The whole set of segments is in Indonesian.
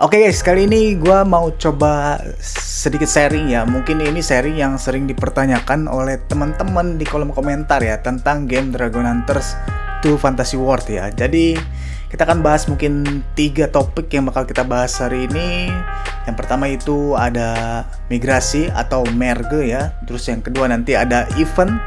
Oke guys, kali ini gue mau coba sedikit sharing ya. Mungkin ini sharing yang sering dipertanyakan oleh teman-teman di kolom komentar ya tentang game Dragon Hunters 2 Fantasy World ya. Jadi kita akan bahas mungkin 3 topik yang bakal kita bahas hari ini. Yang pertama itu ada migrasi atau merge ya. Terus yang kedua nanti ada event.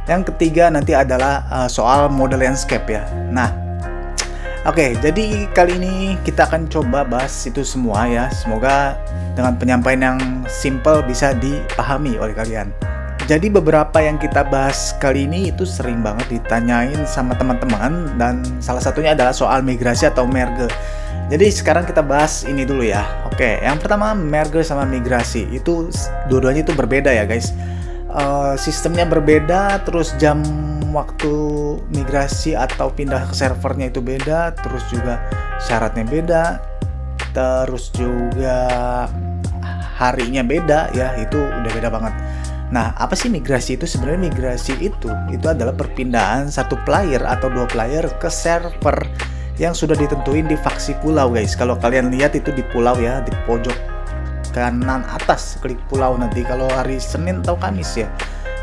Yang ketiga nanti adalah soal mode landscape ya. Nah, oke, jadi kali ini kita akan coba bahas itu semua ya. Semoga dengan penyampaian yang simple bisa dipahami oleh kalian. Jadi beberapa yang kita bahas kali ini itu sering banget ditanyain sama teman-teman, dan salah satunya adalah soal migrasi atau merge. Jadi sekarang kita bahas ini dulu ya. Oke, yang pertama merge sama migrasi itu dua-duanya itu berbeda ya guys. Sistemnya berbeda, terus jam waktu migrasi atau pindah ke servernya itu beda, terus juga syaratnya beda, terus juga harinya beda ya, itu udah beda banget. Nah, apa sih migrasi itu? Sebenarnya migrasi itu adalah perpindahan satu player atau dua player ke server yang sudah ditentuin di faksi pulau guys. Kalau kalian lihat itu di pulau ya, di pojok kanan atas, klik pulau nanti kalau hari Senin atau Kamis ya.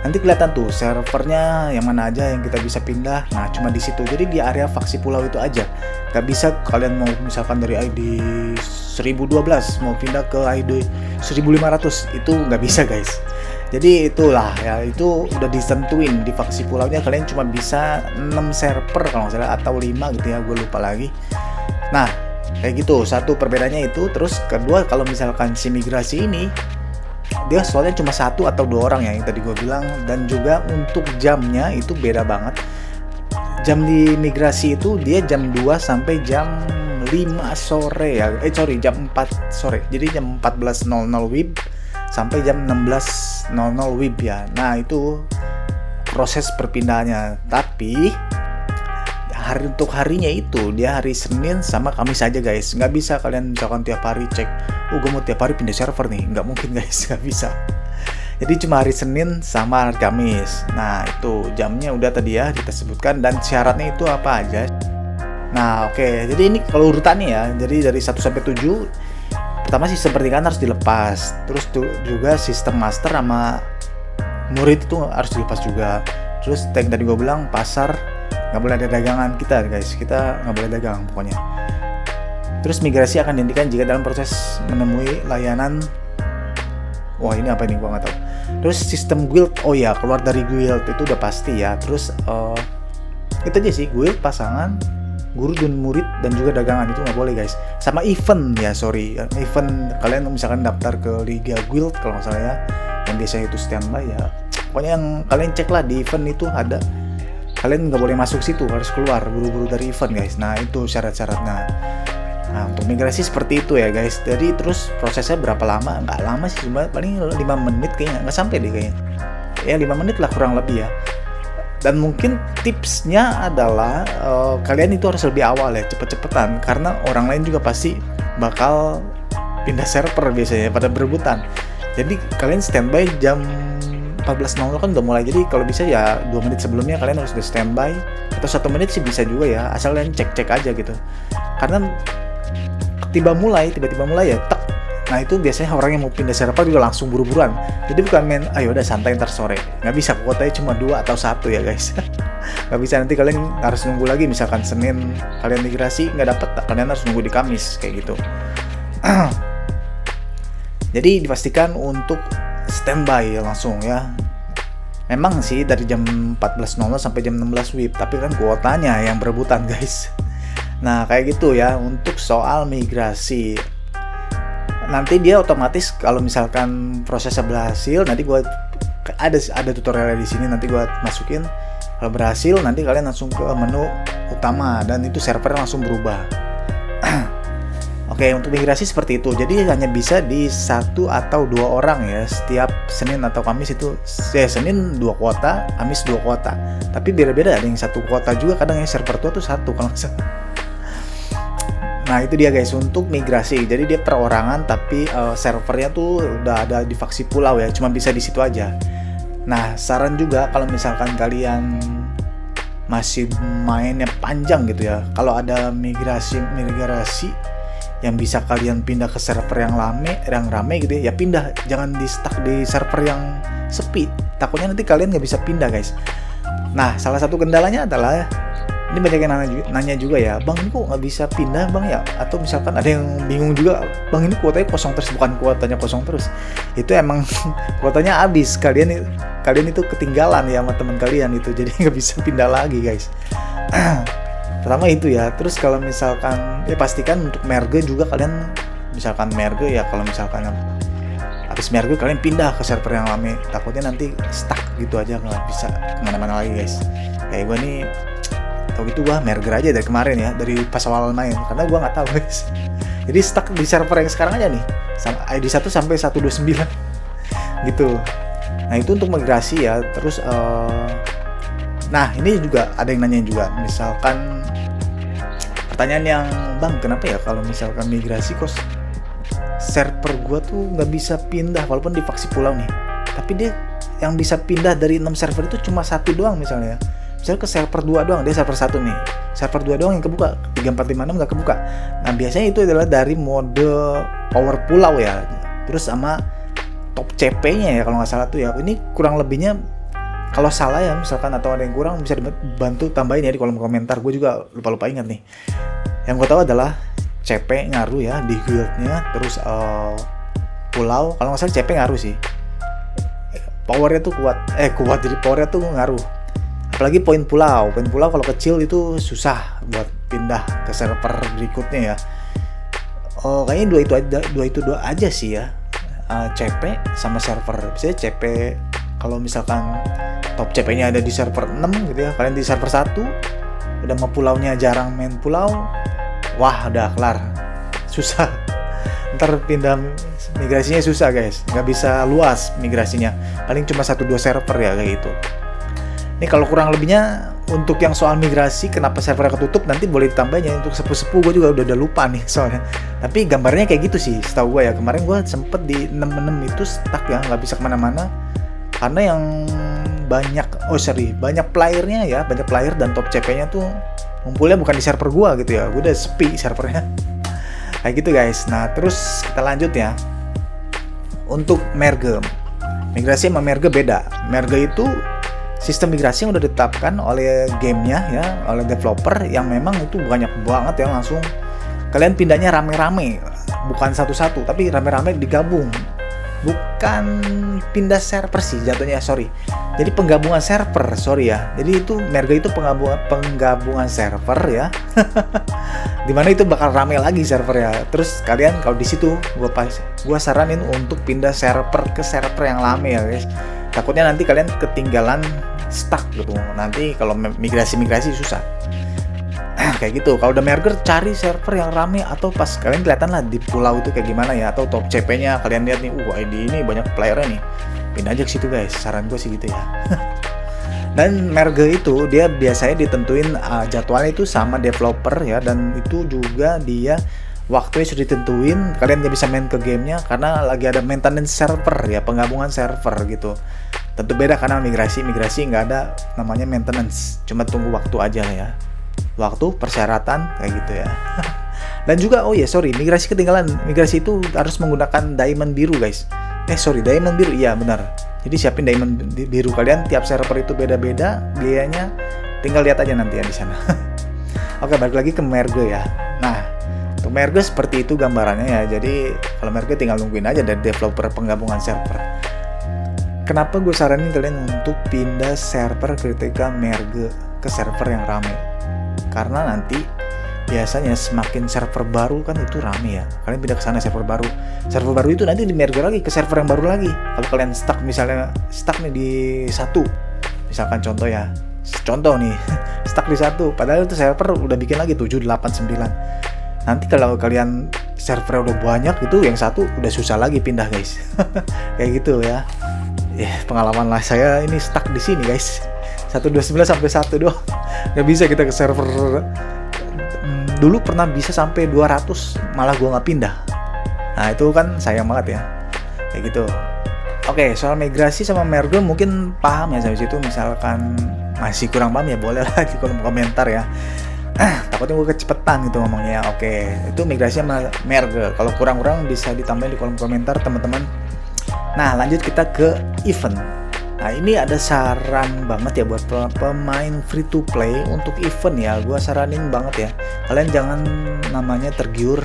Nanti kelihatan tuh servernya yang mana aja yang kita bisa pindah. Nah, cuma di situ. Jadi di area faksi pulau itu aja. Gak bisa kalian mau misalkan dari ID 1012 mau pindah ke ID 1500, itu nggak bisa guys. Jadi itulah ya, itu udah ditentuin di faksi pulaunya. Kalian cuma bisa 6 server kalau nggak salah atau 5 gitu ya, gue lupa lagi. Nah, kayak gitu. Satu perbedaannya itu. Terus kedua, kalau misalkan si migrasi ini dia soalnya cuma 1 atau 2 orang ya yang tadi gue bilang, dan juga untuk jamnya itu beda banget. Jam di migrasi itu dia jam 2 sampai jam 5 sore ya. Jam 4 sore. Jadi jam 14.00 WIB sampai jam 16.00 WIB ya. Nah, itu proses perpindahannya. Tapi untuk harinya itu dia hari Senin sama Kamis aja guys. Nggak bisa kalian misalkan tiap hari cek, gue mau tiap hari pindah server nih. Nggak mungkin guys, nggak bisa. Jadi cuma hari Senin sama hari Kamis. Nah, itu jamnya udah tadi ya kita sebutkan, dan syaratnya itu apa aja. Nah, oke. Jadi ini kalau urutannya ya. Jadi dari 1 sampai 7, pertama sih seperti kan harus dilepas. Terus juga sistem master sama murid itu harus dilepas juga. Terus yang tadi gue bilang pasar, nggak boleh ada dagangan kita nggak boleh dagang pokoknya. Terus migrasi akan dihentikan jika dalam proses menemui layanan. Wah, ini apa ini, gua nggak tahu. Terus sistem guild, oh ya, keluar dari guild itu udah pasti ya. Terus itu aja sih, guild, pasangan, guru dan murid, dan juga dagangan itu nggak boleh guys. Sama event ya, event kalian misalkan daftar ke liga guild kalau nggak salah ya, yang biasanya itu standby ya. Pokoknya yang kalian cek lah di event itu ada. Kalian nggak boleh masuk situ, harus keluar buru-buru dari event guys. Nah, itu syarat-syaratnya. Nah, untuk migrasi seperti itu ya guys. Jadi terus prosesnya berapa lama? Nggak lama sih, cuma paling 5 menit kayaknya. Nggak sampai deh kayaknya. Ya 5 menit lah kurang lebih ya. Dan mungkin tipsnya adalah kalian itu harus lebih awal ya, cepet-cepetan. Karena orang lain juga pasti bakal pindah server biasanya pada berebutan. Jadi kalian standby jam 14.00 kan udah mulai. Jadi kalau bisa ya 2 menit sebelumnya kalian harus udah standby, atau 1 menit sih bisa juga ya, asal kalian cek-cek aja gitu. Karena tiba-tiba mulai ya tek. Nah, itu biasanya orang yang mau pindah server juga langsung buru-buruan. Jadi bukan main ayo udah santai ntar sore. Nggak bisa, kuotanya cuma 2 atau 1 ya guys. Nggak bisa, nanti kalian harus nunggu lagi. Misalkan Senin kalian migrasi nggak dapet, kalian harus nunggu di Kamis kayak gitu. Jadi dipastikan untuk standby langsung ya. Memang sih dari jam 14.00 sampai jam 16 WIB, tapi kan kuotanya yang berebutan guys. Nah, kayak gitu ya untuk soal migrasi. Nanti dia otomatis kalau misalkan prosesnya berhasil, nanti gua ada tutorialnya di sini, nanti gua masukin. Kalau berhasil nanti kalian langsung ke menu utama, dan itu servernya langsung berubah. Oke, untuk migrasi seperti itu. Jadi hanya bisa di 1 atau 2 orang ya. Setiap Senin atau Kamis itu, Senin 2 kuota, Kamis 2 kuota. Tapi beda-beda, ada yang 1 kuota juga, kadang yang server tua tuh 1 kalau nggak salah. Nah, itu dia guys untuk migrasi. Jadi dia perorangan, tapi servernya tuh udah ada di faksi pulau ya. Cuma bisa di situ aja. Nah, saran juga kalau misalkan kalian masih mainnya panjang gitu ya, kalau ada migrasi yang bisa kalian pindah ke server yang rame gitu ya, pindah, jangan di stuck di server yang sepi, takutnya nanti kalian nggak bisa pindah guys. Nah, salah satu kendalanya adalah ini banyak yang nanya juga ya, bang ini kok nggak bisa pindah bang ya, atau misalkan ada yang bingung juga, bang ini kuotanya kosong terus, bukan kuotanya kosong terus, itu emang kuotanya habis, kalian itu ketinggalan ya sama teman kalian itu, jadi nggak bisa pindah lagi guys. Pertama itu ya. Terus kalau misalkan ya pastikan untuk merge juga kalian, misalkan merge ya, kalau misalkan habis merge kalian pindah ke server yang lama, takutnya nanti stuck gitu aja, nggak bisa kemana-mana lagi guys. Kayak gue nih tau gitu, gua merger aja dari kemarin ya, dari pas awal main, karena gua nggak tahu guys. Jadi stuck di server yang sekarang aja nih, ID 1 sampai 129 gitu. Nah itu untuk migrasi ya. Terus nah ini juga ada yang nanya juga, misalkan pertanyaan yang, bang kenapa ya kalau misalkan migrasi kok server gua tuh nggak bisa pindah walaupun di faksi pulau nih, tapi dia yang bisa pindah dari 6 server itu cuma 1 doang misalnya ke server 2 doang, dia server 1 nih, server 2 doang yang kebuka, 3, 4, 5, 6 nggak kebuka. Nah biasanya itu adalah dari mode power pulau ya, terus sama top CP nya ya kalau nggak salah tuh ya. Ini kurang lebihnya, kalau salah ya misalkan atau ada yang kurang bisa dibantu tambahin ya di kolom komentar, gue juga lupa ingat nih. Yang gue tahu adalah CP ngaruh ya di guildnya, terus pulau kalau nggak salah CP ngaruh sih, powernya tuh kuat, jadi powernya tuh ngaruh. Apalagi poin pulau kalau kecil itu susah buat pindah ke server berikutnya ya. Kayaknya dua itu aja sih ya, CP sama server. Biasanya CP kalau misalkan top CP nya ada di server 6 gitu ya, kalian di server 1 udah mau pulaunya jarang main pulau, wah udah kelar, susah. Ntar pindah migrasinya susah guys, nggak bisa luas migrasinya, paling cuma 1-2 server ya kayak gitu. Ini kalau kurang lebihnya untuk yang soal migrasi kenapa servernya ketutup nanti boleh ditambahin ya. Untuk sepuh-sepuh gue juga udah lupa nih soalnya, tapi gambarnya kayak gitu sih setahu gue ya. Kemarin gue sempet di 6 itu stuck ya, nggak bisa kemana-mana karena yang banyak playernya ya, banyak player dan top CP nya tuh ngumpulnya bukan di server gue gitu ya, gue udah sepi servernya kayak gitu guys. Nah terus kita lanjut ya, untuk merge, migrasi sama merge beda. Merge itu sistem migrasi yang udah ditetapkan oleh gamenya ya, oleh developer, yang memang itu banyak banget ya, langsung kalian pindahnya rame-rame, bukan satu-satu tapi rame-rame digabung, bukan pindah server sih jatuhnya, jadi penggabungan server, ya. Jadi itu merge itu penggabungan server ya. Dimana itu bakal rame lagi server ya. Terus kalian kalau di situ gua saranin untuk pindah server ke server yang lama ya guys. Takutnya nanti kalian ketinggalan stuck gitu. Nanti kalau migrasi susah. Kayak gitu. Kalau udah merger cari server yang rame, atau pas kalian kelihatan lah di pulau itu kayak gimana ya, atau top CP-nya kalian lihat nih, ID ini banyak playernya nih. Pindah aja ke situ guys. Saran gue sih gitu ya. Dan merge itu dia biasanya ditentuin jadwalnya itu sama developer ya, dan itu juga dia waktunya sudah ditentuin, kalian nggak bisa main ke gamenya karena lagi ada maintenance server ya, penggabungan server gitu. Tentu beda karena migrasi nggak ada namanya maintenance, cuma tunggu waktu aja ya, waktu persyaratan kayak gitu ya. Dan juga migrasi ketinggalan, migrasi itu harus menggunakan diamond biru guys. Diamond biru, iya benar. Jadi siapin diamond biru kalian, tiap server itu beda-beda biayanya, tinggal lihat aja nanti ya di sana. Oke, balik lagi ke merge ya. Nah, untuk merge seperti itu gambarannya ya. Jadi kalau merge tinggal nungguin aja dari developer penggabungan server. Kenapa gue saranin kalian untuk pindah server ketika merge ke server yang rame? Karena nanti biasanya semakin server baru kan itu rame ya, kalian pindah ke sana server baru itu nanti di merge lagi ke server yang baru lagi. Kalau kalian stuck nih di 1, misalkan contoh nih stuck di 1, padahal itu server udah bikin lagi 7, 8, 9. Nanti kalau kalian server udah banyak itu, yang 1 udah susah lagi pindah guys. Kayak gitu ya. Pengalaman lah saya ini stuck di sini guys, 129 sampai 1 doang. Nggak bisa kita ke server. Dulu pernah bisa sampai 200, malah gua nggak pindah. Nah itu kan sayang banget ya, kayak gitu. Oke, soal migrasi sama merge mungkin paham ya sampai situ. Misalkan masih kurang paham ya boleh lah di kolom komentar ya. Takutnya gue kecepetan gitu ngomongnya. Oke, itu migrasi sama merge. Kalau kurang-kurang bisa ditambahin di kolom komentar teman-teman. Nah, lanjut kita ke event. Nah, ini ada saran banget ya buat pemain free to play untuk event ya. Gua saranin banget ya. Kalian jangan namanya tergiur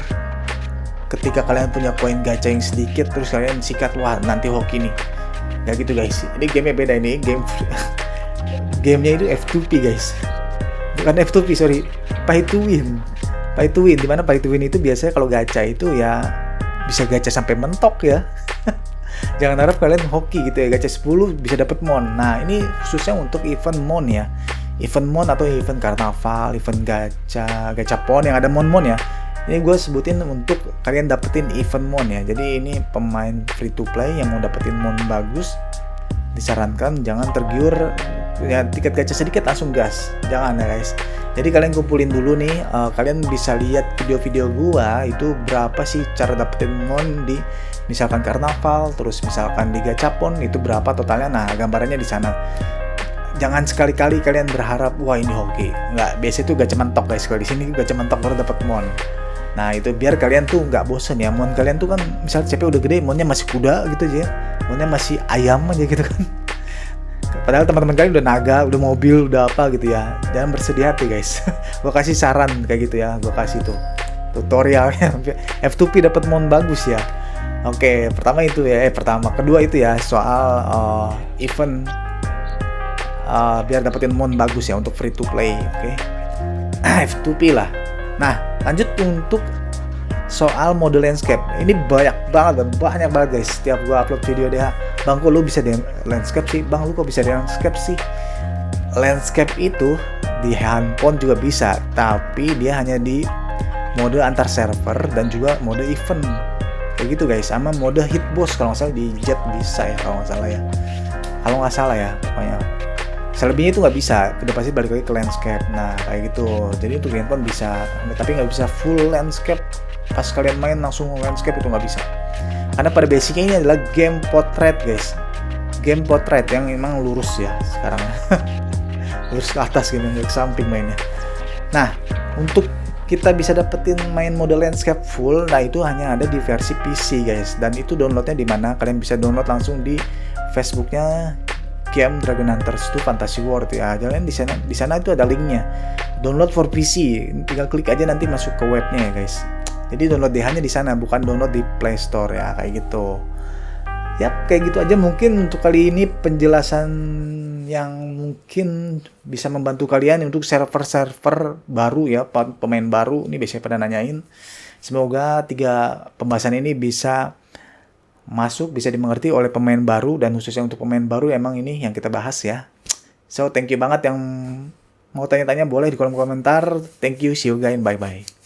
ketika kalian punya koin gacha yang sedikit terus kalian sikat, wah nanti hoki nih. Gak gitu guys. Ini gamenya beda, ini game gamenya itu F2P guys. Bukan F2P, sorry. Pay to win. Pay to win. Dimana pay to win itu biasanya kalau gacha itu ya bisa gacha sampai mentok ya. Jangan harap kalian hoki gitu ya, gacha 10 bisa dapat mon. Nah, ini khususnya untuk event mon ya. Event mon atau event karnaval, event gacha, gachapon yang ada mon-mon ya. Ini gue sebutin untuk kalian dapetin event mon ya. Jadi ini pemain free to play yang mau dapetin mon bagus, disarankan jangan tergiur ya, tiket gacha sedikit langsung gas. Jangan ya guys. Jadi kalian kumpulin dulu nih, kalian bisa lihat video-video gua itu berapa sih cara dapetin mon di misalkan karnaval, terus misalkan di gachapon itu berapa totalnya. Nah, gambarannya di sana. Jangan sekali-kali kalian berharap wah ini hoki. Nggak, biasa itu gacha mentok guys. Kalau di sini gacha mentok baru dapat mon. Nah, itu biar kalian tuh nggak bosen ya. Mon kalian tuh kan misalnya CP udah gede, monnya masih kuda gitu aja. Monnya masih ayam aja gitu kan. Padahal teman-teman kalian udah naga, udah mobil, udah apa gitu ya. Jangan bersedih hati guys. Gue kasih saran kayak gitu ya. Gue kasih tuh tutorialnya. F2P dapat mon bagus ya. Oke, pertama itu ya. Kedua itu ya soal event biar dapetin mon bagus ya untuk free to play. Oke. F2P lah. Nah, lanjut untuk soal mode landscape. Ini banyak banget guys. Setiap gua upload video deh, bang kok lu bisa di landscape sih? Bang lu kok bisa di landscape sih? Landscape itu di handphone juga bisa, tapi dia hanya di mode antar server dan juga mode event. Kayak gitu guys, sama mode hitbox kalau nggak salah di jet bisa ya kalau nggak salah ya. Kalau nggak salah ya, pokoknya. Selebihnya itu nggak bisa, udah pasti balik lagi ke landscape. Nah kayak gitu. Jadi untuk handphone bisa, tapi nggak bisa full landscape. Pas kalian main langsung landscape itu nggak bisa. Karena pada basicnya ini adalah game portrait guys. Game portrait yang memang lurus ya sekarang. Lurus ke atas gitu, ke samping mainnya. Nah, untuk kita bisa dapetin main mode landscape full, nah itu hanya ada di versi PC guys. Dan itu downloadnya di mana? Kalian bisa download langsung di Facebooknya Game Dragon Hunters 2 Fantasy World ya. Jangan di sana itu ada linknya. Download for PC, tinggal klik aja nanti masuk ke webnya ya guys. Jadi download DH-nya di sana, bukan download di Play Store ya, kayak gitu. Yap, kayak gitu aja mungkin untuk kali ini penjelasan yang mungkin bisa membantu kalian untuk server-server baru ya, pemain baru. Ini biasanya pada nanyain. Semoga 3 pembahasan ini bisa masuk, bisa dimengerti oleh pemain baru, dan khususnya untuk pemain baru emang ini yang kita bahas ya. So, thank you banget yang mau tanya-tanya boleh di kolom komentar. Thank you, see you guys, bye-bye.